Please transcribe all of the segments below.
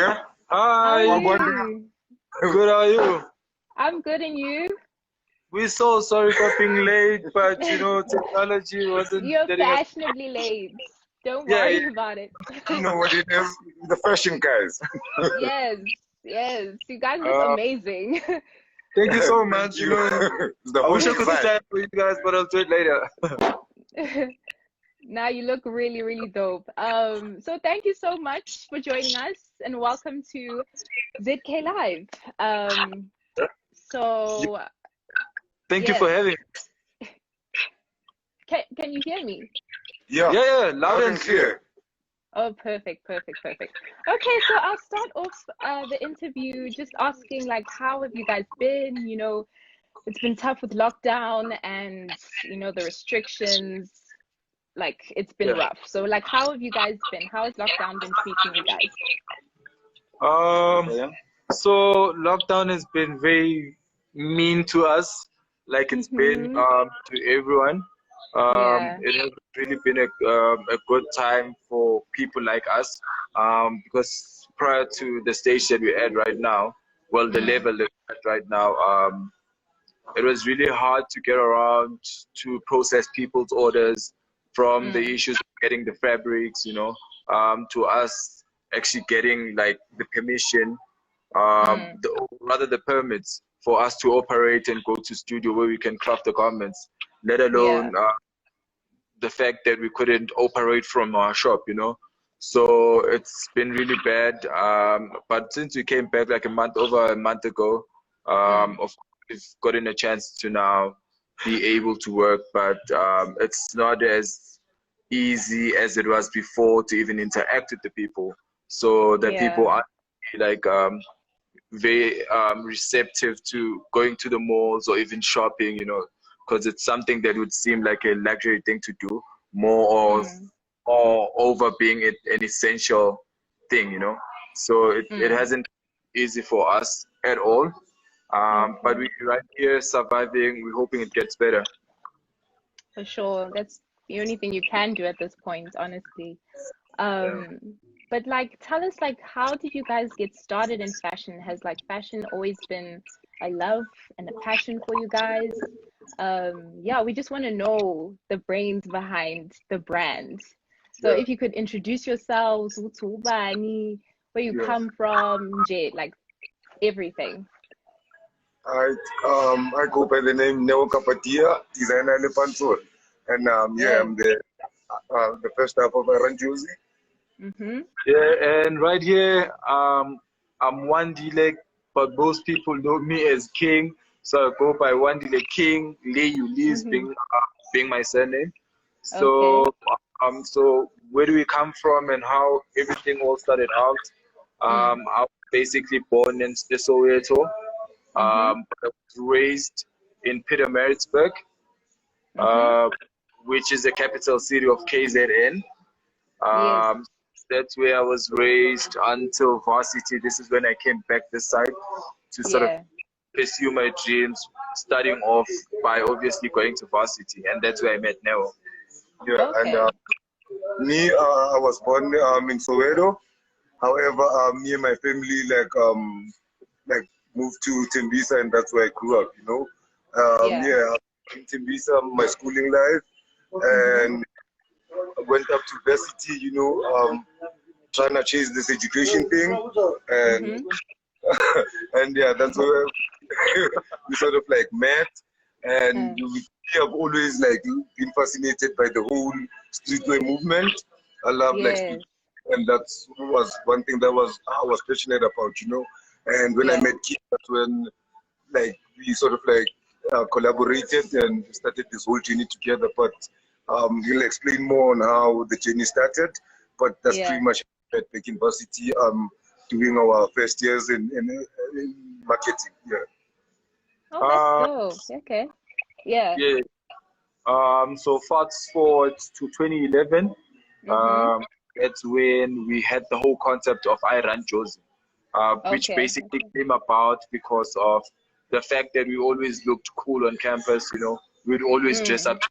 Yeah. Hi. How are you? Good, how are you? I'm good, and you? We're so sorry for being late, but you know, technology wasn't You're letting us. fashionably late. Don't Yeah, worry about it. You know what it is? The fashion guys. Yes, yes. You guys look uh, amazing. thank you so Thank much. You you. know, It's the I wish whole I could vibe. stand for you guys, but I'll do it later. Now you look really, really dope. So thank you so much for joining us and welcome to ZK Live. So Thank you yes, for having me. can you hear me? Yeah. Yeah, loud Loud and and clear. clear. Oh, perfect, perfect, perfect. Okay, so I'll start off the interview just asking like, how have you guys been? You know, it's been tough with lockdown and the restrictions. Like, it's been Yeah. rough. So, like, how have you guys been? How has lockdown been treating you guys? Um, so lockdown has been very mean to us, like it's been Mm-hmm. to everyone. Yeah. It has really been a good time for people like us, because prior to the stage that we're at right now, well, the Mm. level that we're at right now, it was really hard to get around to process people's orders, from the Mm. issues of getting the fabrics, to us actually getting like the permission, Mm. rather the permits for us to operate and go to studio where we can craft the garments, let Yeah. alone the fact that we couldn't operate from our shop. So it's been really bad. But since we came back like over a month ago, Mm. of course, we've gotten a chance to now be able to work, but it's not as easy as it was before to even interact with the people. So the people Yeah. are like very receptive to going to the malls or even shopping, because it's something that would seem like a luxury thing to do, more Mm. or over being an essential thing. So it Mm. hasn't been easy for us at all. But Okay. we're right here surviving. We're hoping it gets better. For sure. That's the only thing you can do at this point, honestly. Yeah. Um, but like, tell us, like, how did you guys get started in fashion? Has like fashion always been a love and a passion for you guys? Yeah, we just want to know the brains behind the brand. So Yeah. if you could introduce yourselves, Utubani, where you Yeah. come from, Jade, like everything. I go by the name Neo Kapatia, designer Lepantor. And yeah, Oh, I'm the first half of Run Jozi. mm-hmm. Yeah, and right here, I'm Wandile, but most people know me as King, so I go by Wandile King. Leeu, Lee's Mm-hmm. being my surname. Okay. So where do we come from and how everything all started out? Mm. I was basically born in Soweto, Mm-hmm. but I was raised in Pietermaritzburg, Mm-hmm. uh, which is the capital city of KZN. Yes. Um, that's where I was raised until varsity. This is when I came back this side to sort of Yeah. pursue my dreams, starting off by obviously going to varsity, and that's where I met Neo. Yeah, and Okay. me, I was born in Soweto. However, me and my family like moved to Tembisa, and that's where I grew up. Yeah. Yeah, in Tembisa, my schooling life, Mm-hmm. and I went up to varsity. Trying to chase this education thing, and Mm-hmm. and yeah, that's where we sort of like met, and we have always like been fascinated by the whole streetwear movement. I love like street, Yes. and that was one thing that was I was passionate about. And when I Yeah. met Keith, that's when like we sort of like collaborated and started this whole journey together. But he'll explain more on how the journey started. But that's pretty Yeah. much at Back University, doing our first years in marketing. Yeah. Oh, that's Uh, dope. Okay. Yeah. yeah. So fast forward to 2011. Mm-hmm. That's when we had the whole concept of I Run Jozi, which Okay. basically Okay. came about because of the fact that we always looked cool on campus. We'd always dress Mm. up,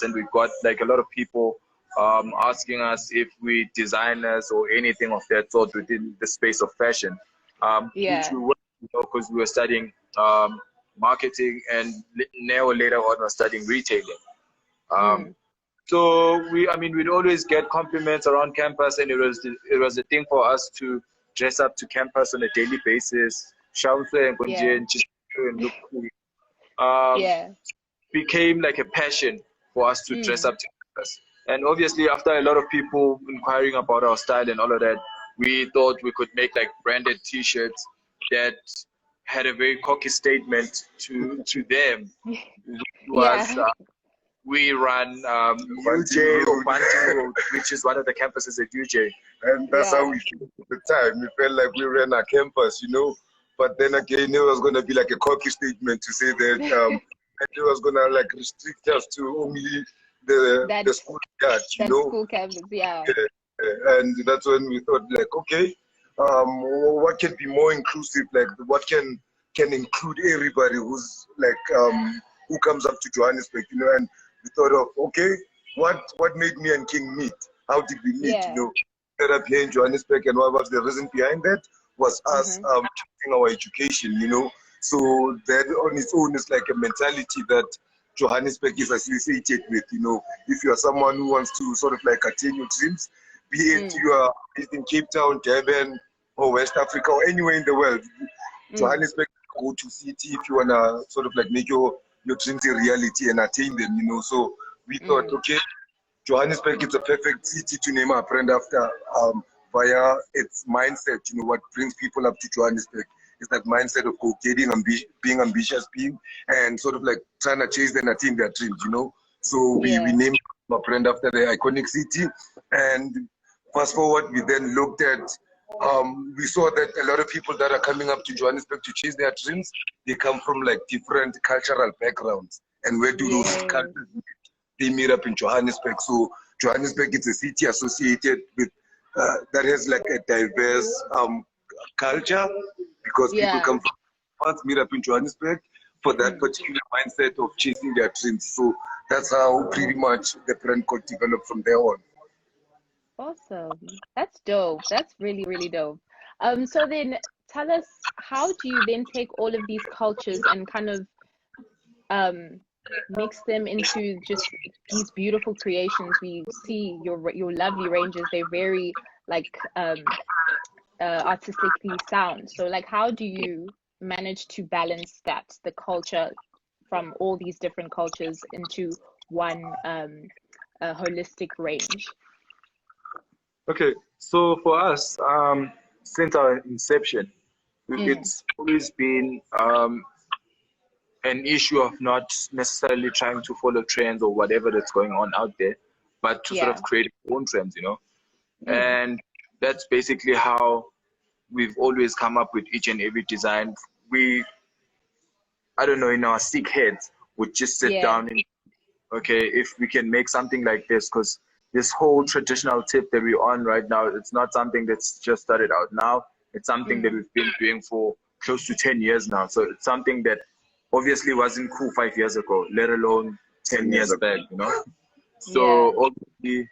and we got like a lot of people asking us if we designers or anything of that sort within the space of fashion, which we were, because we were studying marketing and later on was studying retailing. So we'd always get compliments around campus, and it was a thing for us to dress up to campus on a daily basis. And look cool. Became like a passion for us to dress up to campus. And obviously, after a lot of people inquiring about our style and all of that, we thought we could make like branded T-shirts that had a very cocky statement to them, which was we run UJ or Bantu Road, which is one of the campuses at UJ. And that's how we felt at the time. We felt like we ran our campus, you know. But then again, it was going to be like a cocky statement to say that it was going to like restrict us to only the school yard, you know. School campus, and that's when we thought like, okay, what can be more inclusive? Like, what can include everybody who's like who comes up to Johannesburg, you know? And we thought of, okay, what made me and King meet? How did we meet? You know, set up here in Johannesburg, and what was the reason behind that? Was us choosing our education, you know. So that on its own is like a mentality that Johannesburg is associated with, you know. If you are someone who wants to sort of like attain your dreams, be it you are based in Cape Town, Durban, or West Africa, or anywhere in the world, Johannesburg is a go-to city if you want to sort of like make your dreams a reality and attain them, you know. So we thought, okay, Johannesburg is a perfect city to name our brand after, via its mindset, you know, what brings people up to Johannesburg is that mindset of being ambitious, and sort of like trying to chase and attain their dreams, you know. So we named our brand after the iconic city. And fast forward, we then looked at, we saw that a lot of people that are coming up to Johannesburg to chase their dreams, they come from like different cultural backgrounds. And where do those cultures meet? They meet up in Johannesburg. So Johannesburg is a city associated with that has like a diverse culture, because people come from parts, meet up in Johannesburg for that particular mindset of chasing their dreams. So that's how pretty much the brand got developed from there on. Awesome. That's dope. That's really, really dope. So then tell us, how do you then take all of these cultures and kind of mix them into just these beautiful creations? We see your lovely ranges. They're very like artistically sound. So like, how do you manage to balance that, the culture from all these different cultures, into one holistic range? Okay, so for us, since our inception, it's always been an issue of not necessarily trying to follow trends or whatever that's going on out there, but to sort of create our own trends, you know. And that's basically how we've always come up with each and every design. I don't know, in our sick heads, would just sit down and, okay, if we can make something like this, because this whole traditional tip that we're on right now, it's not something that's just started out now. It's something that we've been doing for close to 10 years now. So it's something that obviously wasn't cool 5 years ago, let alone 10 years back, you know. So obviously,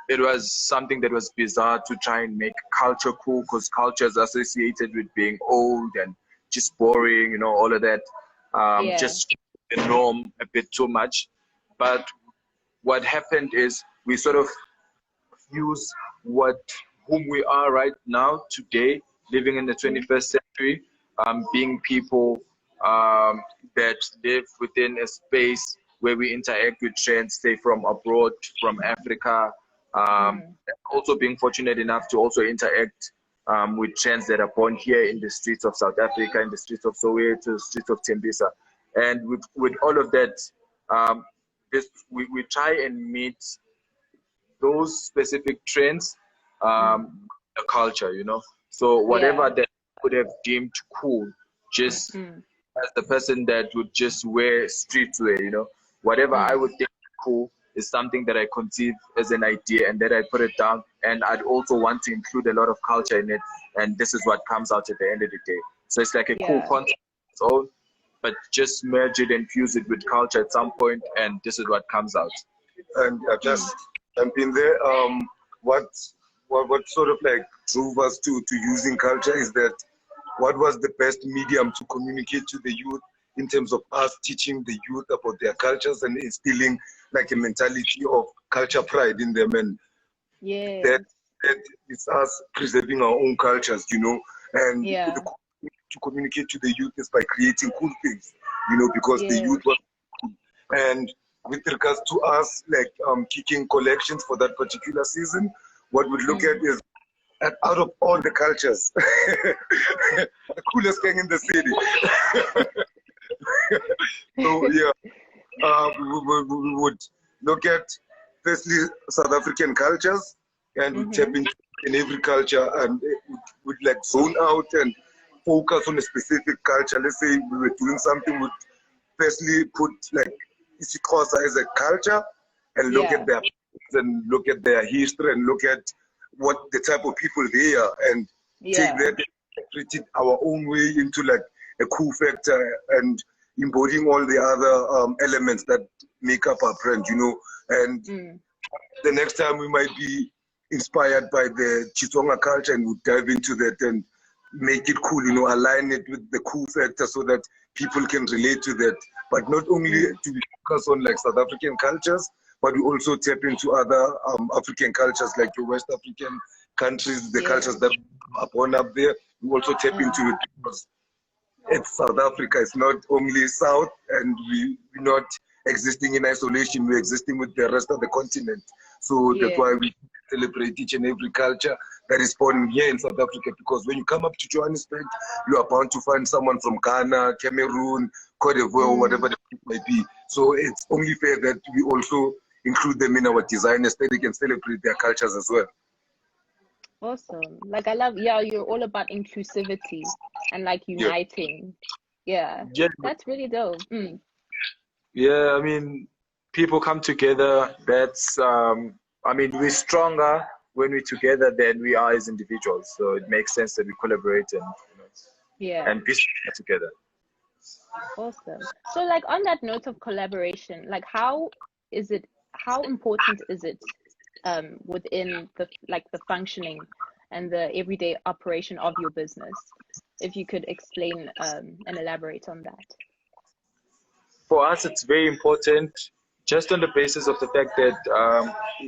it was something that was bizarre to try and make culture cool, because culture is associated with being old and just boring, you know, all of that. Just the norm a bit too much. But what happened is we sort of use whom we are right now today, living in the 21st century, being people that live within a space where we interact with trends, say from abroad, from Africa, also being fortunate enough to also interact with trends that are born here in the streets of South Africa, in the streets of Soweto, the streets of Tembisa. And with all of that, we try and meet those specific trends, the culture, you know. So whatever that would have deemed cool, just as the person that would just wear streetwear, you know, whatever I would think cool is something that I conceive as an idea, and that I put it down, and I'd also want to include a lot of culture in it, and this is what comes out at the end of the day. So it's like a cool concept on its own, but just merge it and fuse it with culture at some point, and this is what comes out. And just jump in there. What sort of like drove us to using culture is that what was the best medium to communicate to the youth in terms of us teaching the youth about their cultures and instilling like a mentality of culture pride in them, and that, that it's us preserving our own cultures, you know, and the to communicate to the youth is by creating cool things, you know, because the youth was cool. And with regards to us, like kicking collections for that particular season, what we'd look at is out of all the cultures, the coolest gang in the city. So yeah, we would look at firstly South African cultures, and we tap into in every culture, and would like zone out and focus on a specific culture. Let's say we were doing something, would firstly put like isiXhosa as a culture and look at their and look at their history and look at what the type of people they are, and take that and treat it our own way into like a cool factor and embodying all the other elements that make up our brand, you know. And the next time we might be inspired by the Chitsonga culture and we'll dive into that and make it cool, you know, align it with the cool factor so that people can relate to that. But not only to be focused on like South African cultures, but we also tap into other African cultures like your West African countries, the cultures that are born up there. We also tap into it because it's South Africa. It's not only South, and we're not existing in isolation. We're existing with the rest of the continent. So that's why we celebrate each and every culture that is born here in South Africa. Because when you come up to Johannesburg, you are bound to find someone from Ghana, Cameroon, Cote d'Ivoire, or whatever the it might be. So it's only fair that we also include them in our design aesthetic and celebrate their cultures as well. Awesome. Like I love, you're all about inclusivity and like uniting. Yeah. That's really dope. Yeah, I mean, people come together. That's, I mean, we're stronger when we're together than we are as individuals. So it makes sense that we collaborate and, you know, and be together. Awesome. So like on that note of collaboration, like how important is it within the functioning and the everyday operation of your business? If you could explain and elaborate on that. For us, it's very important, just on the basis of the fact that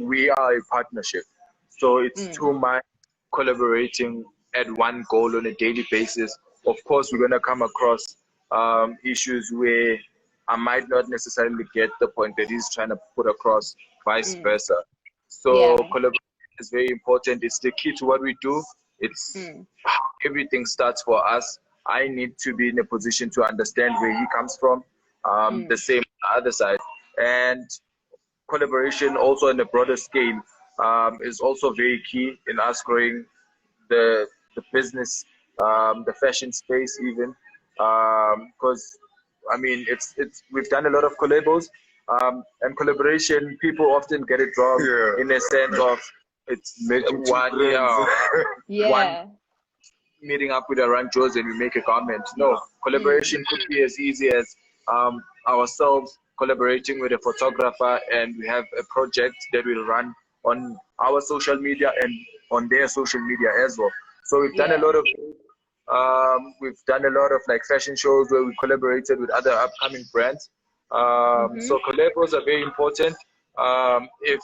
we are a partnership. So it's two minds collaborating at one goal on a daily basis. Of course, we're going to come across issues where I might not necessarily get the point that he's trying to put across, vice versa. So collaboration is very important. It's the key to what we do. It's how everything starts for us. I need to be in a position to understand where he comes from. The same on the other side. And collaboration also on a broader scale is also very key in us growing the business, the fashion space even. Because I mean, we've done a lot of collabos, and collaboration, people often get it wrong in a sense of it's one meeting up with a Run Jozi and we make a garment. No, collaboration could be as easy as ourselves collaborating with a photographer, and we have a project that will run on our social media and on their social media as well. So we've done a lot of like fashion shows where we collaborated with other upcoming brands. So collabos are very important. If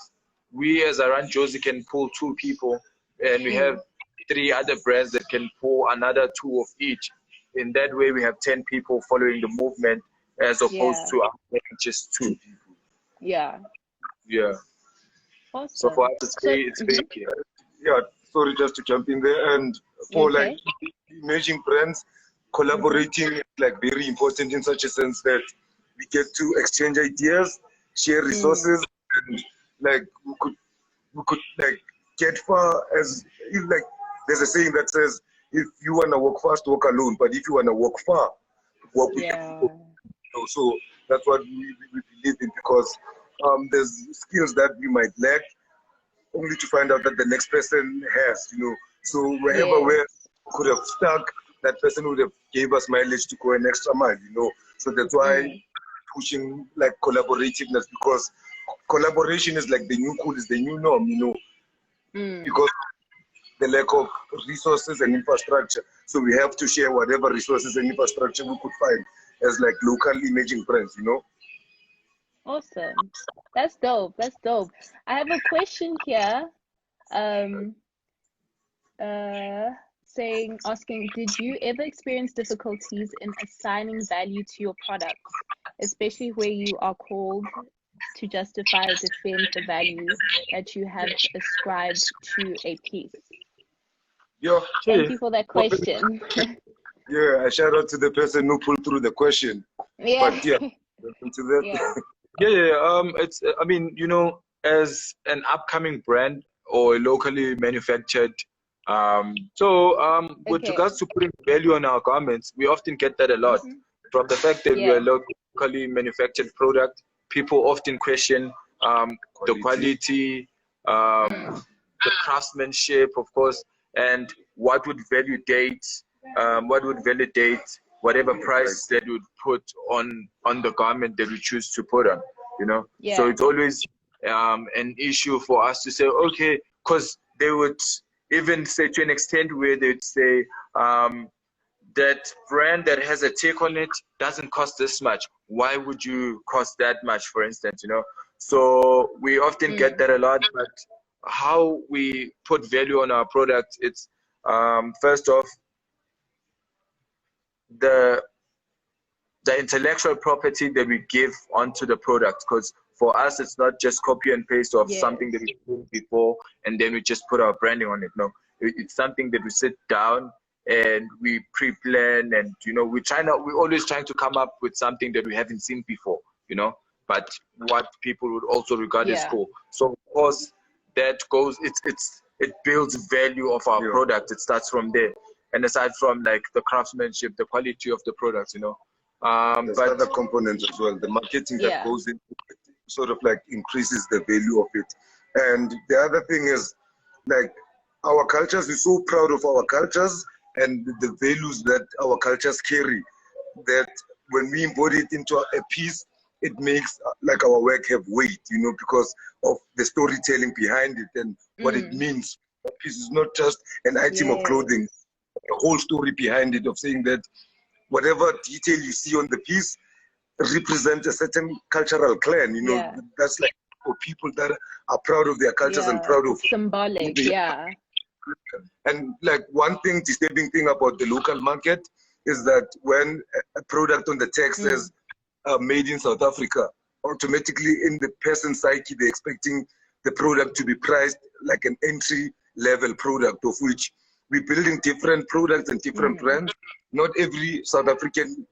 we as a Run Jozi can pull 2 people, and we have 3 other brands that can pull another 2 of each, in that way we have 10 people following the movement as opposed to just 2 people. Yeah. Awesome. So for us, it's very clear. Yeah, sorry, just to jump in there. And for like emerging brands, collaborating is like very important in such a sense that we get to exchange ideas, share resources, and like we could like get far as like there's a saying that says, if you wanna walk fast, walk alone, but if you wanna walk far, walk with people. So that's what we believe in, because there's skills that we might lack, only to find out that the next person has, you know. So wherever we could have stuck, that person would have gave us mileage to go an extra mile, you know. So that's why pushing like collaborativeness, because collaboration is like the new cool, is the new norm, because the lack of resources and infrastructure. So we have to share whatever resources and infrastructure we could find as like local emerging brands, Awesome. That's dope. That's dope. I have a question here. Asking, did you ever experience difficulties in assigning value to your products, especially where you are called to justify or defend the value that you have ascribed to a piece? Yeah. Thank you for that question. Yeah, I shout out to the person who pulled through the question. Yeah. But yeah, into that. Yeah. It's, I mean, as an upcoming brand or locally manufactured, with regards to putting value on our garments, we often get that a lot. From the fact that we are a locally manufactured product, people often question the quality, the craftsmanship, of course, and what would validate whatever price that you would put on the garment that we choose to put on, So it's always an issue for us to say, okay, because they would even say to an extent where they'd say that brand that has a take on it doesn't cost this much. Why would you cost that much, for instance, So we often get that a lot, but how we put value on our products, it's first off, the intellectual property that we give onto the product, because for us it's not just copy and paste of something that we did before and then we just put our branding on it. No, it's something that we sit down and we pre-plan, and we're always trying to come up with something that we haven't seen before, but what people would also regard as cool. So of course that goes, it builds value of our product. It starts from there. And aside from like the craftsmanship, the quality of the products, there's other components as well. The marketing that goes into it sort of like increases the value of it. And the other thing is, like, our cultures, we're so proud of our cultures and the values that our cultures carry, that when we embody it into a piece, it makes like our work have weight, because of the storytelling behind it and what it means. A piece is not just an item of clothing. A whole story behind it, of saying that whatever detail you see on the piece represents a certain cultural clan, that's like for people that are proud of their cultures and proud of symbolic. And like one disturbing thing about the local market is that when a product on the text says made in South Africa, automatically in the person's psyche they're expecting the product to be priced like an entry level product, of which we're building different products and different brands. Not every South African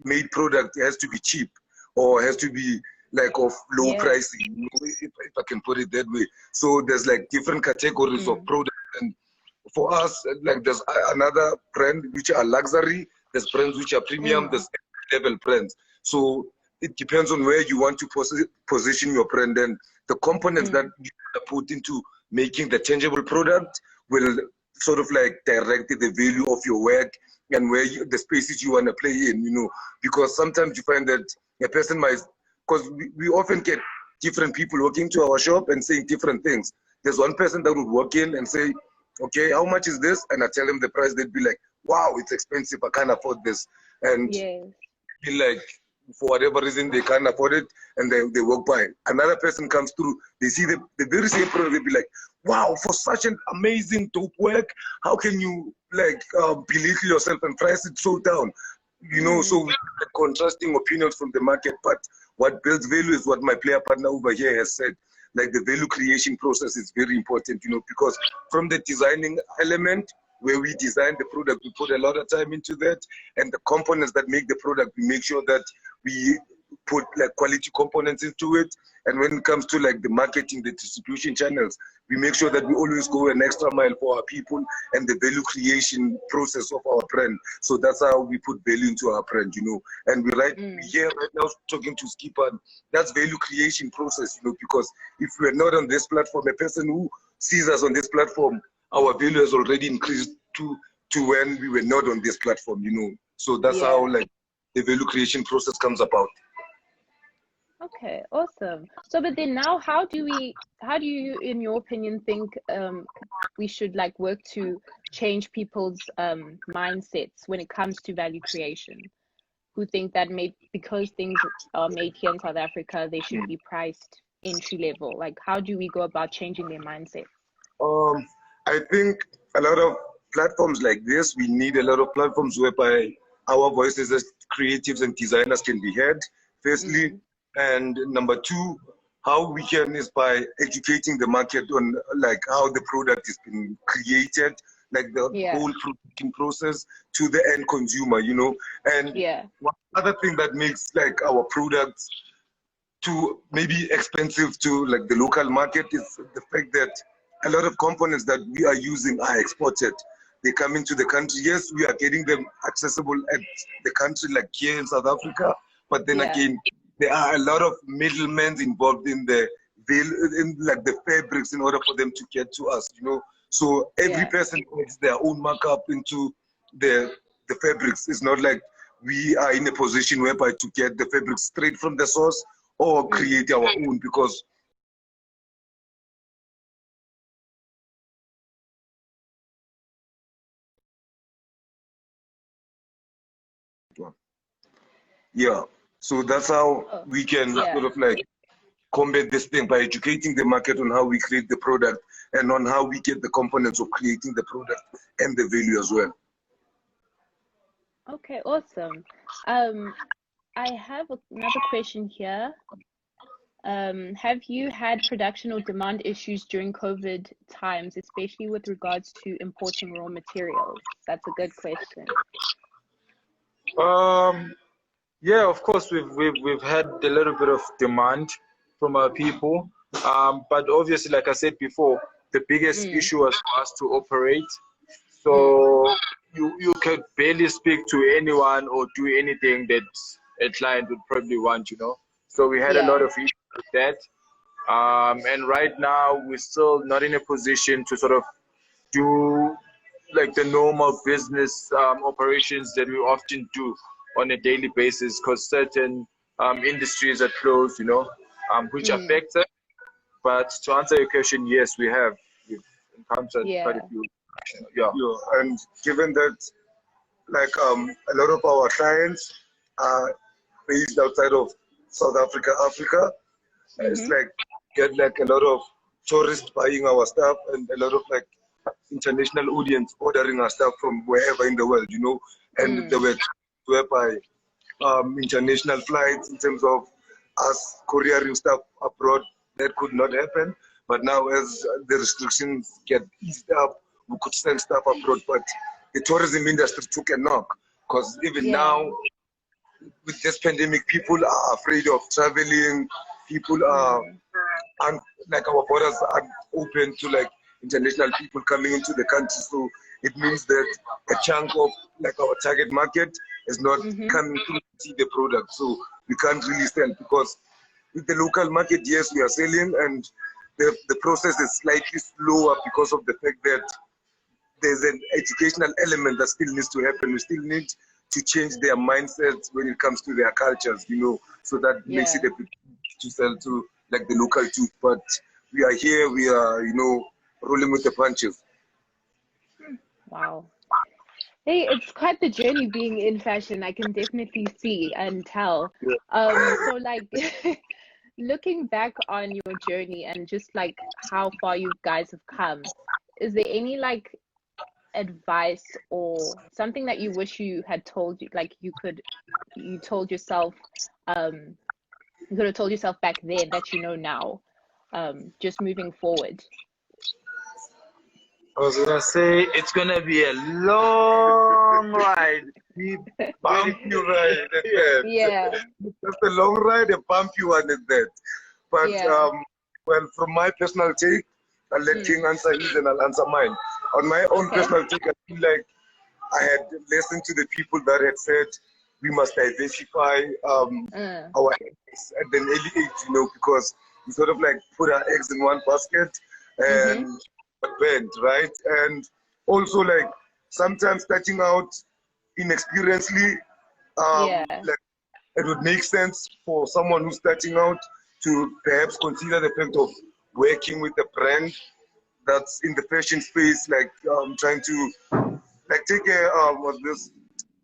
made product has to be cheap or has to be like of low pricing, if I can put it that way. So there's like different categories of products. And for us, like there's another brand which are luxury, there's brands which are premium, there's level brands. So it depends on where you want to position your brand, and the components that you put into making the tangible product will sort of like direct the value of your work and where the spaces you want to play in, because sometimes you find that a person might, because we often get different people walking to our shop and saying different things. There's one person that would walk in and say, okay, how much is this? And I tell them the price, they'd be like, wow, it's expensive, I can't afford this. And be like, for whatever reason, they can't afford it, and they walk by. Another person comes through, they see the very same product, they'll be like, wow, for such an amazing dope work, how can you like belittle yourself and price it so down? So we have contrasting opinions from the market, but what builds value is what my player partner over here has said. Like the value creation process is very important, because from the designing element, where we design the product, we put a lot of time into that, and the components that make the product, we make sure that we put like quality components into it. And when it comes to like the marketing, the distribution channels, we make sure that we always go an extra mile for our people and the value creation process of our brand. So that's how we put value into our brand, And we're here right now talking to Skipper. That's value creation process, because if we're not on this platform, a person who sees us on this platform, our value has already increased to when we were not on this platform, So that's how like the value creation process comes about. Okay, awesome. So, but then now, how do you, in your opinion, think we should like work to change people's mindsets when it comes to value creation? Who think that because things are made here in South Africa, they should be priced entry level. Like, how do we go about changing their mindset? I think a lot of platforms like this, we need a lot of platforms whereby our voices as creatives and designers can be heard, firstly. And number two, how we can is by educating the market on like how the product is being created, like the whole production process to the end consumer, you know. And one other thing that makes like our products too maybe expensive to like the local market is the fact that a lot of components that we are using are exported. They come into the country. Yes, we are getting them accessible at the country like here in South Africa, but then again, there are a lot of middlemen involved in like the fabrics in order for them to get to us, you know. So every person puts their own markup into the fabrics. It's not like we are in a position whereby to get the fabrics straight from the source or create our own, because so that's how we can sort of like combat this thing, by educating the market on how we create the product and on how we get the components of creating the product and the value as well. Okay, awesome. I have another question here. Have you had production or demand issues during COVID times, especially with regards to importing raw materials? That's a good question. Yeah, of course, we've had a little bit of demand from our people, but obviously, like I said before, the biggest issue was for us to operate. So you could barely speak to anyone or do anything that a client would probably want, you know. So we had a lot of issues with that, and right now we're still not in a position to sort of do like the normal business operations that we often do on a daily basis, because certain industries are closed, you know, which affects us. But to answer your question, yes, we've encountered quite a few. And given that like a lot of our clients are based outside of South Africa, it's like get like a lot of tourists buying our stuff and a lot of like international audience ordering our stuff from wherever in the world, you know. And there were whereby international flights in terms of us couriering stuff abroad, that could not happen. But now as the restrictions get eased up, we could send stuff abroad. But the tourism industry took a knock, because even now with this pandemic, people are afraid of traveling. People are like our borders are open to like international people coming into the country. So it means that a chunk of like our target market is not coming to see the product. So we can't really sell, because with the local market, yes, we are selling, and the process is slightly slower because of the fact that there's an educational element that still needs to happen. We still need to change their mindsets when it comes to their cultures, you know, so that makes it a bit to sell to like the local too. But we are here, we are, you know, rolling with the punches. Wow. Hey, it's quite the journey being in fashion. I can definitely see and tell. So like looking back on your journey and just like how far you guys have come, is there any like advice or something that you wish you had told you, like you told yourself, you could have told yourself back then that you know now, just moving forward? I was gonna say it's gonna be a long ride. Bumpy ride at that. Yeah. Just a long ride, a bumpy one at that. But well, from my personal take, I'll let King answer his and I'll answer mine. On my own personal take, I feel like I had listened to the people that had said we must diversify our eggs at an early age, you know, because we sort of like put our eggs in one basket and bend, right? And also like sometimes starting out inexperiencedly, like it would make sense for someone who's starting out to perhaps consider the fact of working with a brand that's in the fashion space, like trying to like take a this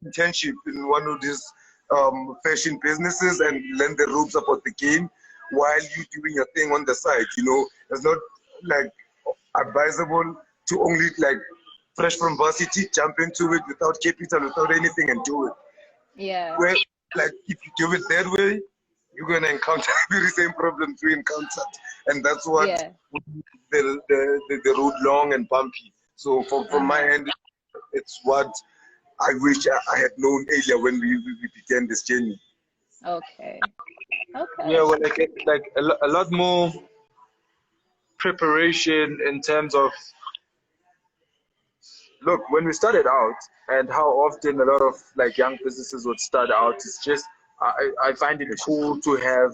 internship in one of these fashion businesses and learn the ropes about the game while you doing your thing on the side. You know, it's not like advisable to only like fresh from varsity jump into it without capital, without anything, and do it. Yeah. Where like if you do it that way, you're gonna encounter the very same problems we encountered, and that's what the road long and bumpy. So from my end, it's what I wish I had known earlier when we began this journey. Okay. Okay. Yeah, well, like a lot more preparation in terms of, look, when we started out and how often a lot of like young businesses would start out, it's just I find it cool to have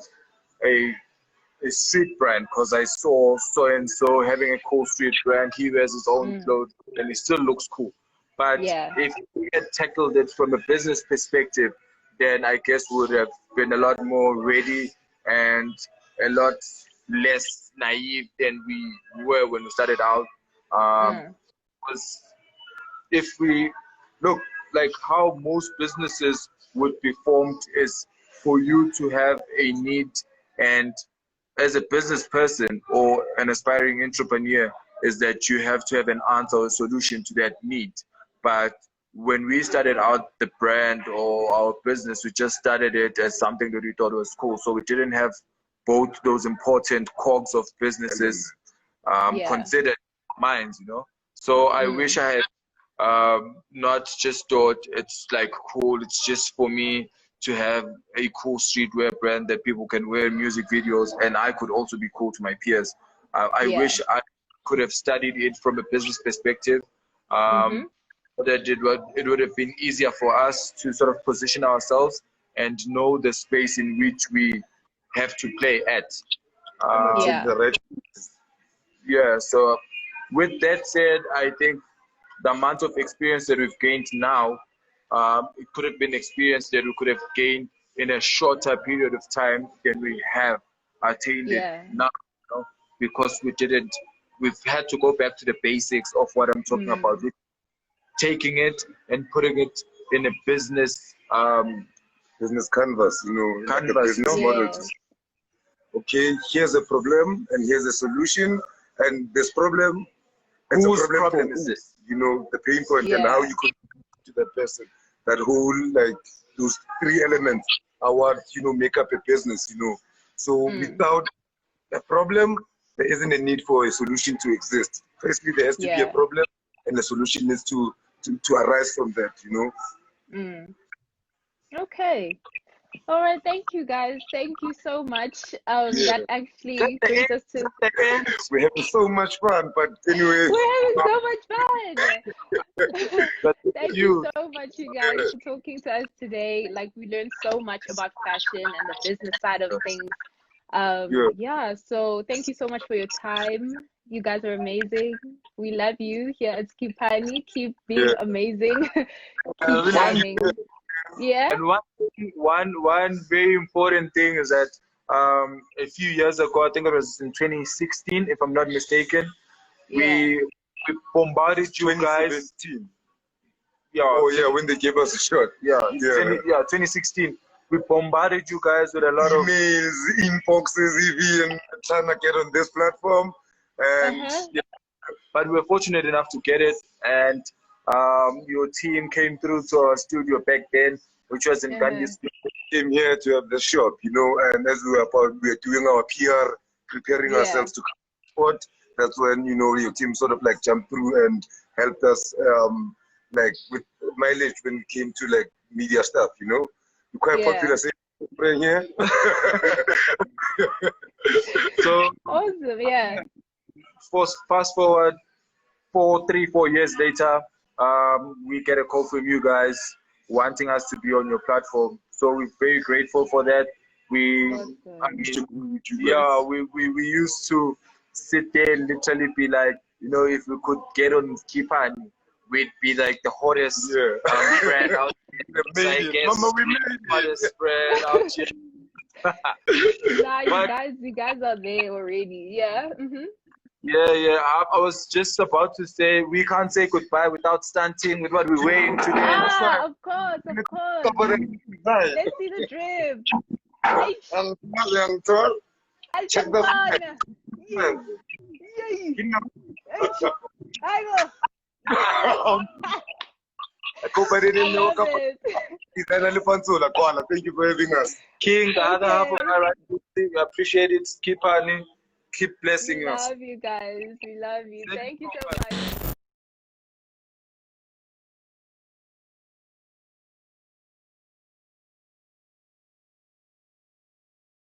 a street brand, because I saw so and so having a cool street brand. He wears his own clothes and he still looks cool. But if we had tackled it from a business perspective, then I guess we would have been a lot more ready and a lot less naive than we were when we started out. Because if we look, like how most businesses would be formed is for you to have a need, and as a business person or an aspiring entrepreneur, is that you have to have an answer or a solution to that need. But when we started out the brand or our business, we just started it as something that we thought was cool. So we didn't have both those important cogs of businesses considered in our minds, you know. So I wish I had not just thought it's like cool, it's just for me to have a cool streetwear brand that people can wear in music videos, and I could also be cool to my peers. I wish I could have studied it from a business perspective. That it would have been easier for us to sort of position ourselves and know the space in which we have to play at. So with that said, I think the amount of experience that we've gained now, it could have been experience that we could have gained in a shorter period of time than we have attained it now, you know, because we've had to go back to the basics of what I'm talking about, taking it and putting it in a business canvas, you know, like a business model. Okay, here's a problem and here's a solution, and this problem, it's whose a problem is this? You know, the pain point and how you could to that person. That whole, like, those three elements are what, you know, make up a business, you know. So without a problem, there isn't a need for a solution to exist. Firstly, there has to be a problem, and the solution needs to arise from that, you know. Okay. All right, thank you guys. Thank you so much. That actually brings us to we're having so much fun, but anyway. We're having so much fun. Thank you so much, you guys, for talking to us today. Like, we learned so much about fashion and the business side of things. So thank you so much for your time. You guys are amazing. We love you here at Skipani. Keep being amazing. Keep shining. And one very important thing is that a few years ago, I think it was in 2016, if I'm not mistaken, we bombarded you guys. When they gave us a shot. 2016. We bombarded you guys with a lot of emails, inboxes, even trying to get on this platform. And but we were fortunate enough to get it, and your team came through to our studio back then, which was in Gandhi's. Came here to have the shop, you know, and as we were doing our PR, preparing ourselves to support, that's when, you know, your team sort of like jumped through and helped us, like with mileage when it came to like media stuff, you know. You're quite popular here. So awesome, fast forward 4 years later, we get a call from you guys wanting us to be on your platform. So we're very grateful for that. We used to sit there and literally be like, you know, if we could get on Skipani, we'd be like the hottest brand out there. So I guess Mama, we made it. hottest brand out here. Nah, you guys are there already. Yeah. Yeah. I was just about to say we can't say goodbye without stunting with what we're wearing today. Ah, of course. Let's see the drip. Young tall. Check the Thank you for having us. King, the other half of my right, we appreciate it. Keep blessing us. We love you guys. We love you. Thank you so much.